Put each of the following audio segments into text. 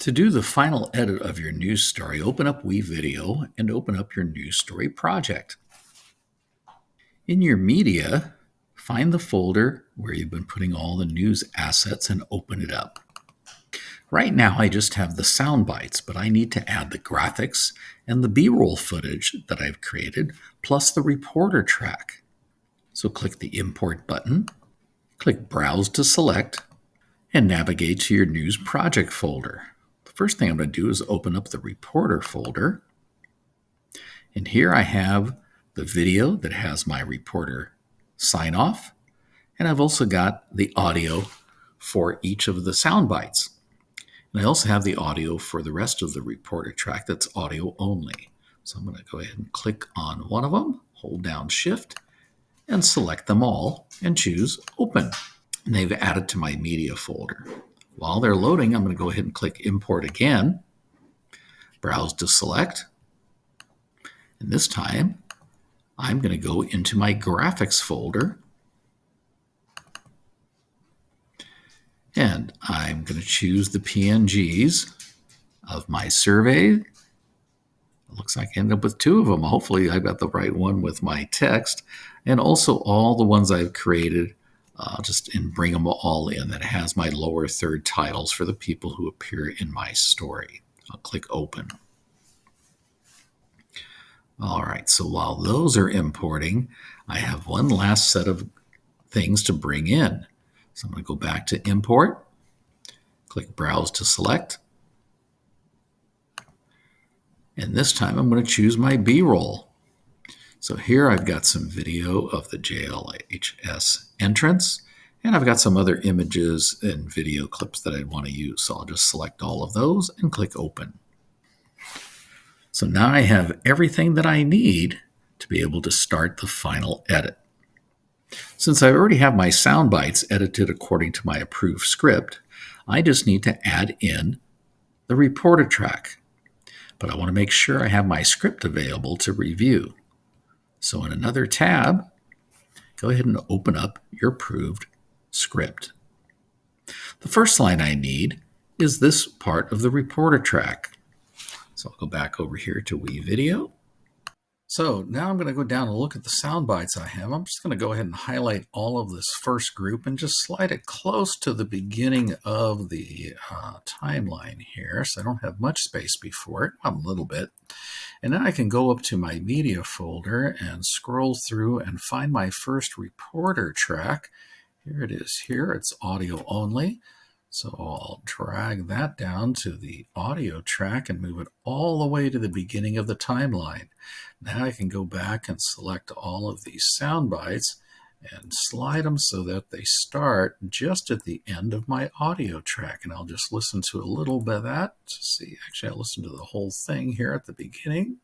To do the final edit of your news story, open up WeVideo and open up your news story project. In your media, find the folder where you've been putting all the news assets and open it up. Right now, I just have the Soundbites, but I need to add the graphics and the B-roll footage that I've created, plus the reporter track. So click the Import button, click Browse to select, and navigate to your News Project folder. The first thing I'm going to do is open up the Reporter folder. And here I have the video that has my reporter sign-off, and I've also got the audio for each of the sound bites. And I also have the audio for the rest of the reporter track that's audio only. So I'm going to go ahead and click on one of them, hold down Shift, and select them all and choose Open. And they've added to my media folder. While they're loading, I'm going to go ahead and click Import again, Browse to select, and this time I'm going to go into my graphics folder, and I'm going to choose the PNGs of my survey. It looks like I ended up with two of them. Hopefully I got the right one with my text, and also all the ones I've created and bring them all in. That has my lower third titles for the people who appear in my story. I'll click Open. All right, so while those are importing, I have one last set of things to bring in. So I'm going to go back to Import, click Browse to select, and this time I'm going to choose my B-roll. So here I've got some video of the JLHS entrance, and I've got some other images and video clips that I want to use. So I'll just select all of those and click Open. So now I have everything that I need to be able to start the final edit. Since I already have my sound bites edited according to my approved script, I just need to add in the reporter track. But I want to make sure I have my script available to review. So in another tab, go ahead and open up your approved script. The first line I need is this part of the reporter track. So I'll go back over here to WeVideo. So now I'm going to go down and look at the sound bites I have. I'm just going to go ahead and highlight all of this first group and just slide it close to the beginning of the timeline here. So I don't have much space before it, a little bit. And then I can go up to my media folder and scroll through and find my first reporter track. Here it is here. It's audio only. So I'll drag that down to the audio track and move it all the way to the beginning of the timeline. Now I can go back and select all of these sound bites and slide them so that they start just at the end of my audio track. And I'll just listen to a little bit of that to see. Actually, I'll listen to the whole thing here at the beginning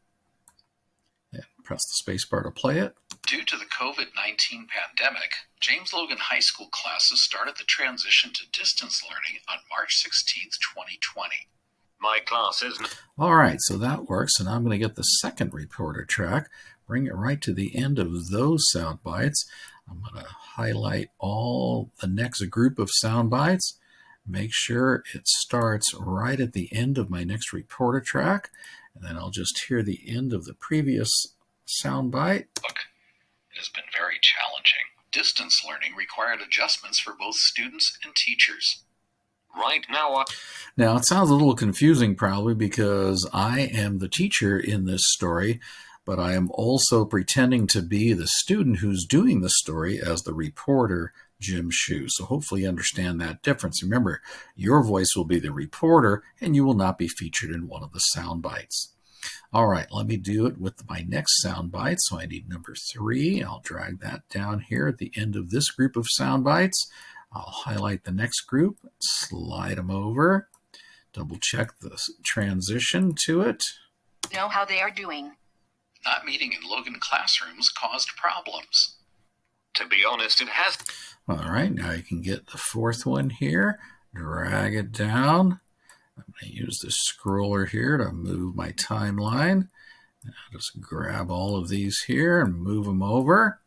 and press the space bar to play it. Due to the COVID-19 pandemic, James Logan High School classes started the transition to distance learning on March 16, 2020. My class is... All right, so that works. And I'm going to get the second reporter track, bring it right to the end of those sound bites. I'm going to highlight all the next group of sound bites, make sure it starts right at the end of my next reporter track, and then I'll just hear the end of the previous sound bite. Look, it has been very challenging. Distance learning required adjustments for both students and teachers. Right now, Now, it sounds a little confusing probably because I am the teacher in this story, but I am also pretending to be the student who's doing the story as the reporter, Jim Shue. So hopefully you understand that difference. Remember, your voice will be the reporter and you will not be featured in one of the sound bites. All right, let me do it with my next sound bite. So I need number 3. I'll drag that down here at the end of this group of sound bites. I'll highlight the next group, slide them over, double check the transition to it. Know how they are doing. Not meeting in Logan classrooms caused problems. To be honest, it has. All right, now you can get the fourth one here, drag it down. I'm going to use this scroller here to move my timeline. I'll just grab all of these here and move them over,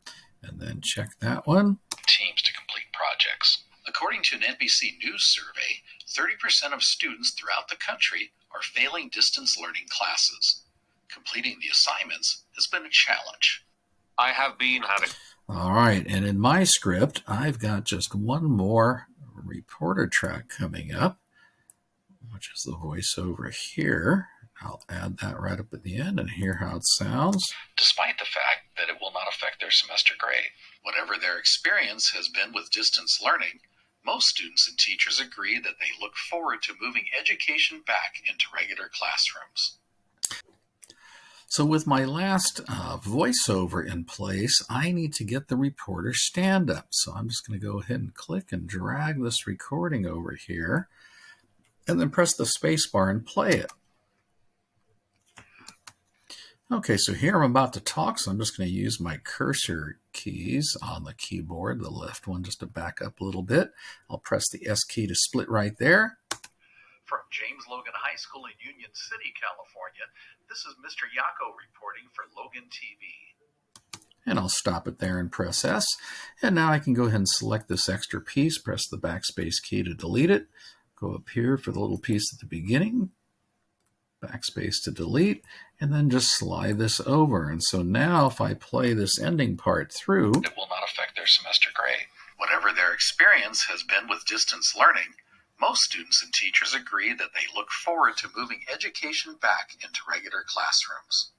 and then check that one. Teams to complete projects. According to an NBC News survey, 30% of students throughout the country are failing distance learning classes. Completing the assignments has been a challenge. I have been having. All right, and in my script, I've got just one more reporter track coming up, which is the voiceover here. I'll add that right up at the end and hear how it sounds. Despite the fact that it will not affect their semester grade, whatever their experience has been with distance learning, most students and teachers agree that they look forward to moving education back into regular classrooms. So with my last voiceover in place, I need to get the reporter stand up. So I'm just going to go ahead and click and drag this recording over here and then press the space bar and play it. Okay, so here I'm about to talk, so I'm just going to use my cursor keys on the keyboard, the left one just to back up a little bit. I'll press the S key to split right there. From James Logan High School in Union City, California, this is Mr. Yako reporting for Logan TV. And I'll stop it there and press S. And now I can go ahead and select this extra piece, press the backspace key to delete it, go up here for the little piece at the beginning, backspace to delete, and then just slide this over. And so now if I play this ending part through, it will not affect their semester grade. Whatever their experience has been with distance learning, most students and teachers agree that they look forward to moving education back into regular classrooms.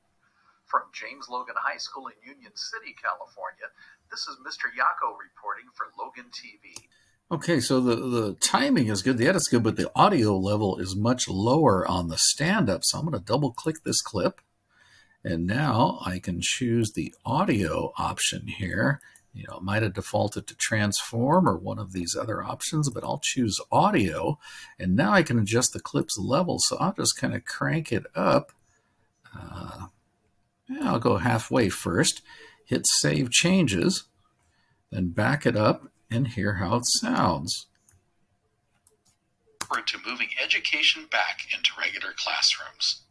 From James Logan High School in Union City, California, this is Mr. Yako reporting for Logan TV. Okay, so the timing is good, the edit's good, but the audio level is much lower on the stand-up. So I'm going to double-click this clip, and now I can choose the audio option here. You know, it might have defaulted to transform or one of these other options, but I'll choose audio, and now I can adjust the clip's level. So I'll just kind of crank it up. I'll go halfway first, hit Save Changes, then back it up and hear how it sounds. To moving education back into regular classrooms.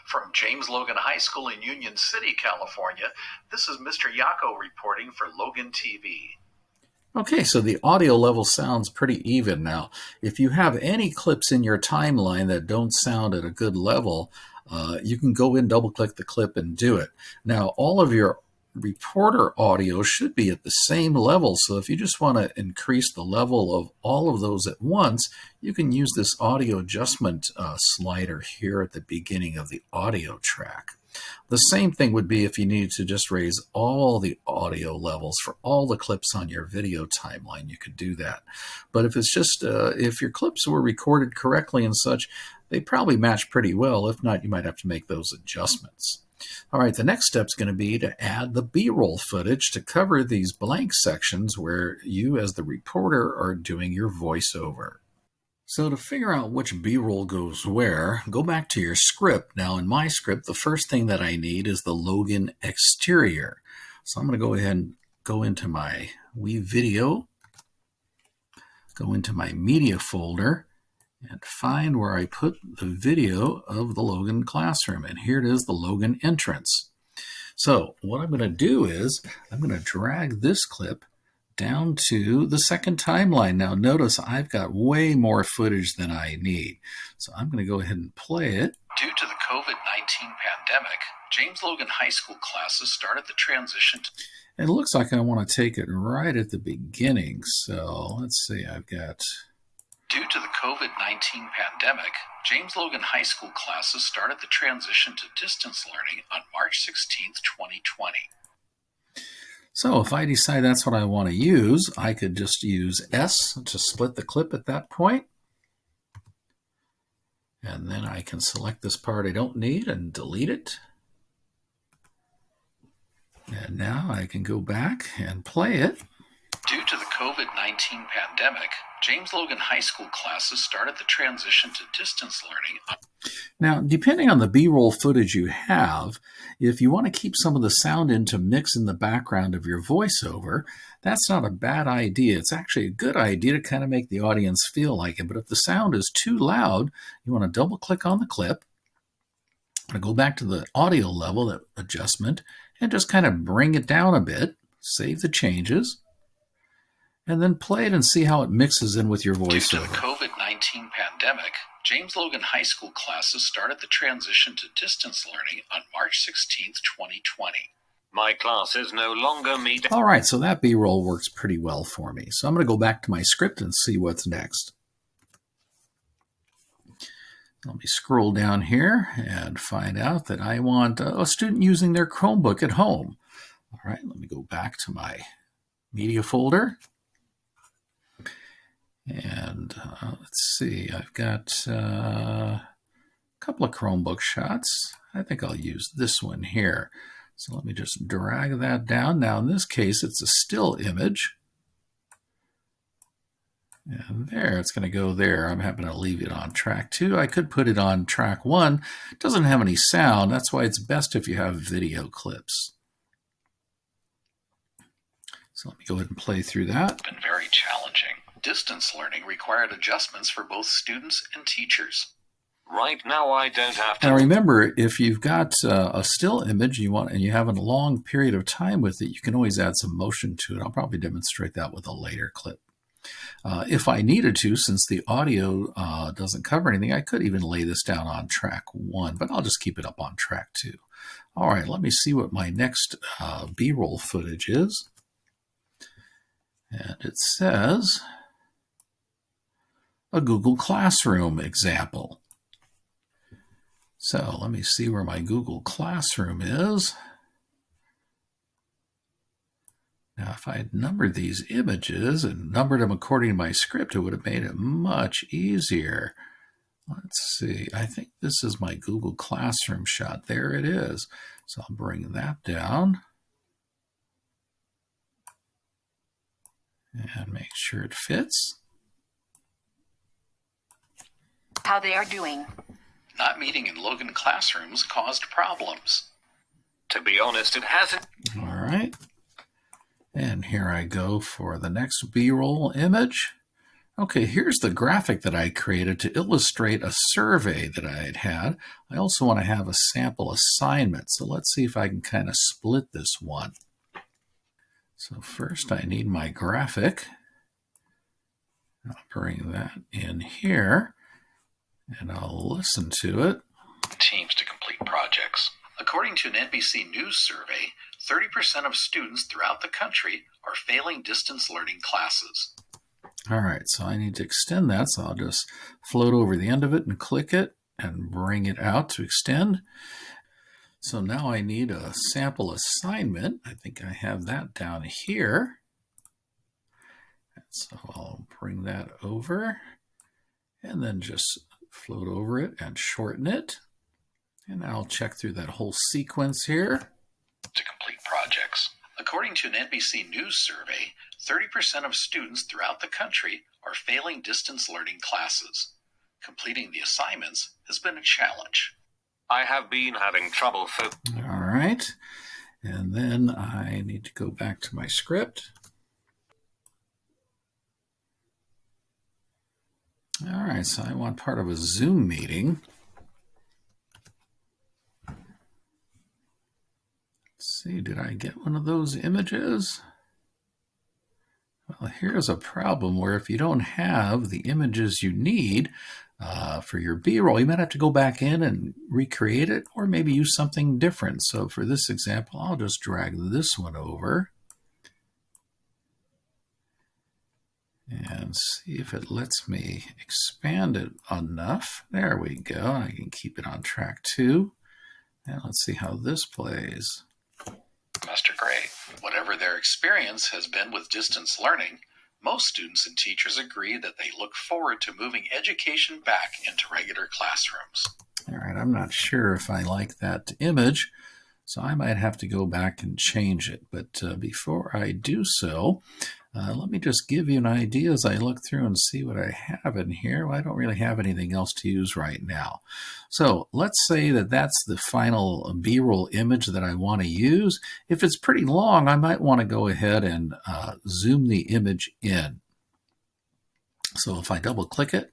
From James Logan High School in Union City, California, this is Mr. Yako reporting for Logan TV. Okay, so the audio level sounds pretty even now. If you have any clips in your timeline that don't sound at a good level, you can go in, double-click the clip and do it. Now, all of your reporter audio should be at the same level, so if you just want to increase the level of all of those at once, you can use this audio adjustment slider here at the beginning of the audio track. The same thing would be if you needed to just raise all the audio levels for all the clips on your video timeline. You could do that. But if it's just, if your clips were recorded correctly and such, they probably match pretty well. If not, you might have to make those adjustments. All right, the next step is going to be to add the B-roll footage to cover these blank sections where you as the reporter are doing your voiceover. So to figure out which B-roll goes where, go back to your script. Now in my script, the first thing that I need is the Logan exterior. So I'm going to go ahead and go into my WeVideo, go into my media folder, and find where I put the video of the Logan classroom. And here it is, the Logan entrance. So what I'm going to do is I'm going to drag this clip down to the second timeline. Now notice I've got way more footage than I need. So I'm going to go ahead and play it. Due to the COVID-19 pandemic, James Logan High School classes started the transition to... And it looks like I want to take it right at the beginning. So let's see, I've got... Due to the COVID-19 pandemic, James Logan High School classes started the transition to distance learning on March 16, 2020. So if I decide that's what I want to use, I could just use S to split the clip at that point. And then I can select this part I don't need and delete it. And now I can go back and play it. Due to the COVID-19 pandemic, James Logan High School classes started the transition to distance learning. Now, depending on the B-roll footage you have, if you want to keep some of the sound in to mix in the background of your voiceover, that's not a bad idea. It's actually a good idea to kind of make the audience feel like it. But if the sound is too loud, you want to double-click on the clip, and go back to the audio level, that adjustment, and just kind of bring it down a bit, save the changes. and then play it and see how it mixes in with your Due to the voiceover. COVID-19 pandemic, James Logan High School classes started the transition to distance learning on March 16, 2020. My classes no longer meet. All right, so that B-roll works pretty well for me. So I'm going to go back to my script and see what's next. Let me scroll down here and find out that I want a student using their Chromebook at home. All right, let me go back to my media folder. And let's see, I've got a couple of Chromebook shots. I think I'll use this one here. So let me just drag that down. Now in this case, it's a still image. And there, it's going to go there. I'm happy to leave it on track 2. I could put it on track 1. It doesn't have any sound. That's why it's best if you have video clips. So let me go ahead and play through that. It's been very challenging. Distance learning required adjustments for both students and teachers. Right now I don't have to. Now remember, if you've got a still image and you have a long period of time with it, you can always add some motion to it. I'll probably demonstrate that with a later clip. If I needed to, since the audio doesn't cover anything, I could even lay this down on track 1, but I'll just keep it up on track 2. All right, let me see what my next B-roll footage is. And it says a Google Classroom example. So let me see where my Google Classroom is. Now, if I had numbered these images and numbered them according to my script, it would have made it much easier. Let's see. I think this is my Google Classroom shot. There it is. So I'll bring that down and make sure it fits. How they are doing. Not meeting in Logan classrooms caused problems. To be honest, it hasn't. All right. And here I go for the next B-roll image. Okay, here's the graphic that I created to illustrate a survey that I had. I also want to have a sample assignment. So let's see if I can kind of split this one. So first I need my graphic. I'll bring that in here and I'll listen to it. Teams to complete projects. According to an NBC News survey, 30% of students throughout the country are failing distance learning classes. All right, so I need to extend that, so I'll just float over the end of it and click it and bring it out to extend. So now I need a sample assignment. I think I have that down here. And so I'll bring that over and then just float over it and shorten it. And I'll check through that whole sequence here. To complete projects. According to an NBC News survey, 30% of students throughout the country are failing distance learning classes. Completing the assignments has been a challenge. I have been having trouble. All right. And then I need to go back to my script. All right, so I want part of a Zoom meeting. Let's see, did I get one of those images? Well, here's a problem where if you don't have the images you need for your B-roll, you might have to go back in and recreate it or maybe use something different. So for this example, I'll just drag this one over and see if it lets me expand it enough. There we go. I can keep it on track 2. And let's see how this plays. Mr. Gray, whatever their experience has been with distance learning, most students and teachers agree that they look forward to moving education back into regular classrooms. All right, I'm not sure if I like that image, so I might have to go back and change it. But before I do so, let me just give you an idea as I look through and see what I have in here. Well, I don't really have anything else to use right now. So let's say that that's the final B-roll image that I want to use. If it's pretty long, I might want to go ahead and zoom the image in. So if I double click it,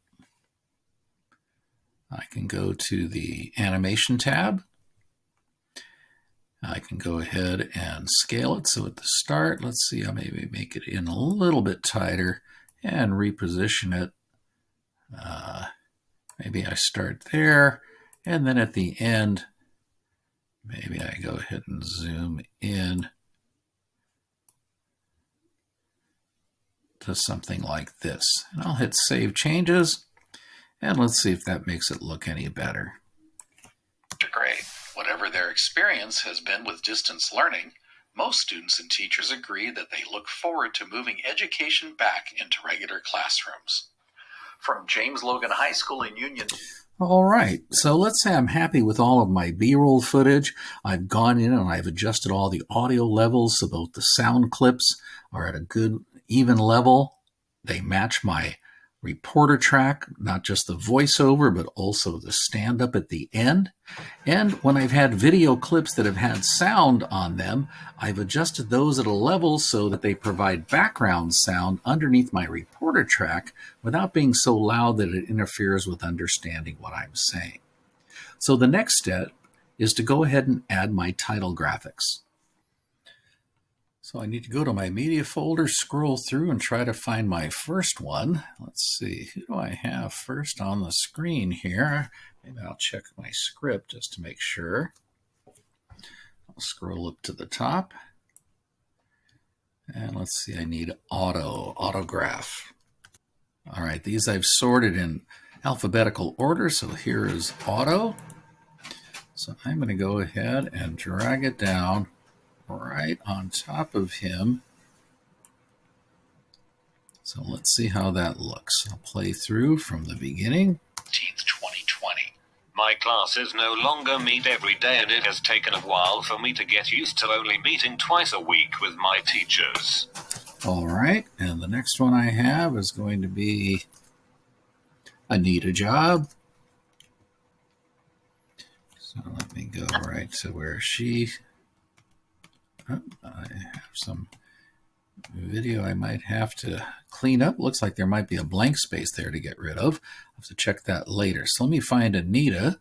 I can go to the animation tab. I can go ahead and scale it. So at the start, let's see, I'll maybe make it in a little bit tighter and reposition it. Maybe I start there, and then at the end, maybe I go ahead and zoom in to something like this. And I'll hit Save Changes, and let's see if that makes it look any better. Great. Whatever their experience has been with distance learning, most students and teachers agree that they look forward to moving education back into regular classrooms. From James Logan High School in Union. All right, so let's say I'm happy with all of my B-roll footage. I've gone in and I've adjusted all the audio levels so both the sound clips are at a good even level. They match my reporter track, not just the voiceover, but also the stand-up at the end. And when I've had video clips that have had sound on them, I've adjusted those at a level so that they provide background sound underneath my reporter track without being so loud that it interferes with understanding what I'm saying. So the next step is to go ahead and add my title graphics. So I need to go to my media folder, scroll through, and try to find my first one. Let's see, who do I have first on the screen here? Maybe I'll check my script just to make sure. I'll scroll up to the top. And let's see, I need autograph. All right, these I've sorted in alphabetical order, so here is auto. So I'm going to go ahead and drag it down right on top of him. So let's see how that looks. I'll play through from the beginning. 2020. My classes no longer meet every day, and it has taken a while for me to get used to only meeting twice a week with my teachers. All right, and the next one I have is going to be I need a job. So let me go right to where she... Oh, I have some video I might have to clean up. Looks like there might be a blank space there to get rid of. I'll have to check that later. So let me find Anita.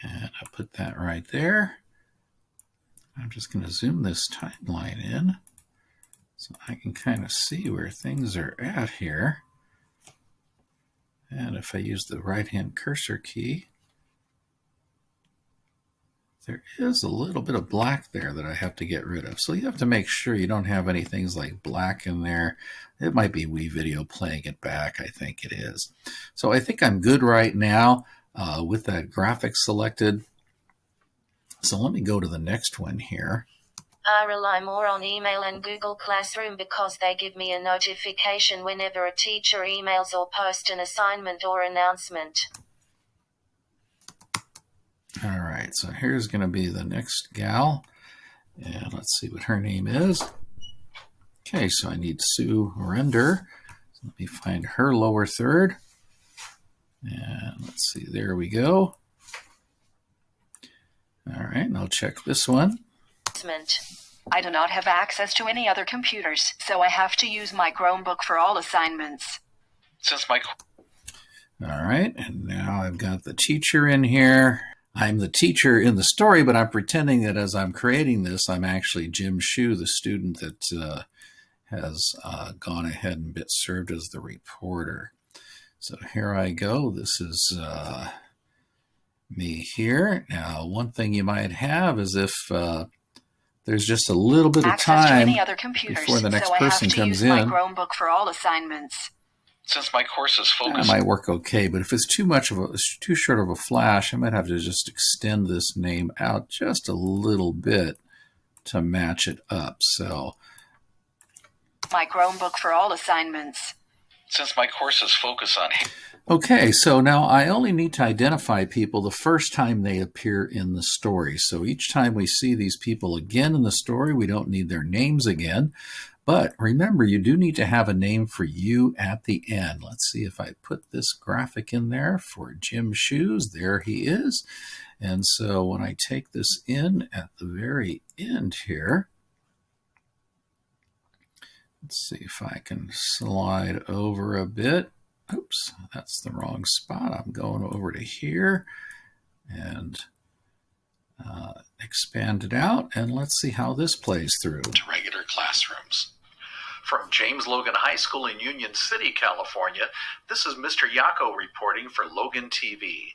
And I'll put that right there. I'm just going to zoom this timeline in so I can kind of see where things are at here. And if I use the right-hand cursor key, there is a little bit of black there that I have to get rid of. So you have to make sure you don't have any things like black in there. It might be WeVideo playing it back. I think it is. So I think I'm good right now with that graphic selected. So let me go to the next one here. I rely more on email and Google Classroom because they give me a notification whenever a teacher emails or posts an assignment or announcement. All right, so here's going to be the next gal, and let's see what her name is. Okay, so I need Sue Render. So let me find her lower third, and let's see, there we go. All right, and I'll check this one. I do not have access to any other computers, so I have to use my Chromebook for all assignments. Since my... All right, and now I've got the teacher in here. I'm the teacher in the story, but I'm pretending that as I'm creating this, I'm actually Jim Shu, the student that has gone ahead and been served as the reporter. So here I go. This is me here. Now, one thing you might have is if there's just a little bit of time before the next person comes in. I have to use my Chromebook for all assignments. Since my course is focused... That might work okay, but if it's too short of a flash, I might have to just extend this name out just a little bit to match it up. So, my Chromebook for all assignments. Since my course is focused on... Okay, so now I only need to identify people the first time they appear in the story. So each time we see these people again in the story, we don't need their names again. But remember, you do need to have a name for you at the end. Let's see if I put this graphic in there for Jim Shoes. There he is. And so when I take this in at the very end here, let's see if I can slide over a bit. Oops, that's the wrong spot. I'm going over to here. And Expand it out, and let's see how this plays through. To regular classrooms. From James Logan High School in Union City, California, this is Mr. Yako reporting for Logan TV.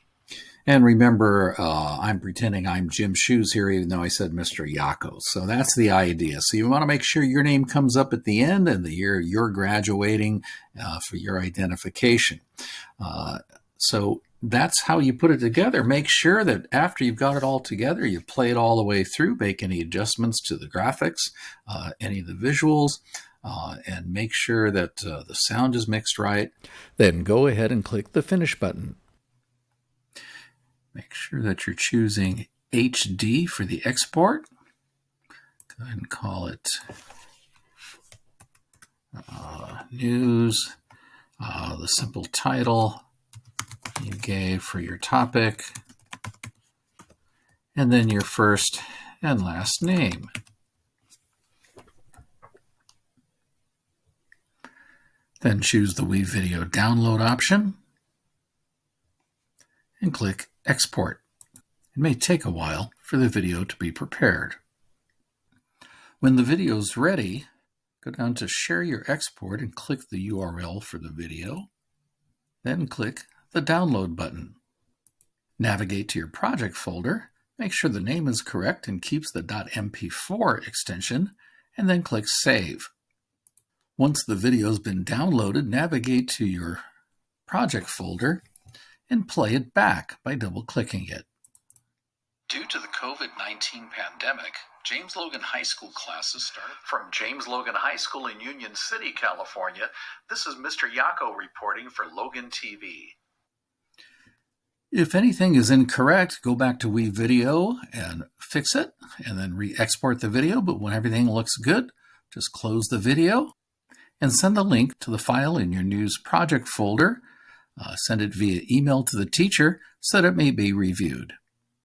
And remember, I'm pretending I'm Jim Shoes here, even though I said Mr. Yako. So that's the idea. So you want to make sure your name comes up at the end and the year you're graduating for your identification. So that's how you put it together. Make sure that after you've got it all together, you play it all the way through, make any adjustments to the graphics, any of the visuals, and make sure that the sound is mixed right. Then go ahead and click the Finish button. Make sure that you're choosing HD for the export. Go ahead and call it News, the simple title you gave for your topic, and then your first and last name. Then choose the WeVideo download option and click Export. It may take a while for the video to be prepared. When the video is ready, go down to Share Your Export and click the URL for the video. Then click the Download button. Navigate to your project folder, make sure the name is correct and keeps the .mp4 extension, and then click Save. Once the video has been downloaded, navigate to your project folder and play it back by double-clicking it. Due to the COVID-19 pandemic, James Logan High School classes started. From James Logan High School in Union City, California, this is Mr. Yako reporting for Logan TV. If anything is incorrect, go back to WeVideo and fix it, and then re-export the video. But when everything looks good, just close the video and send the link to the file in your news project folder. Send it via email to the teacher so that it may be reviewed.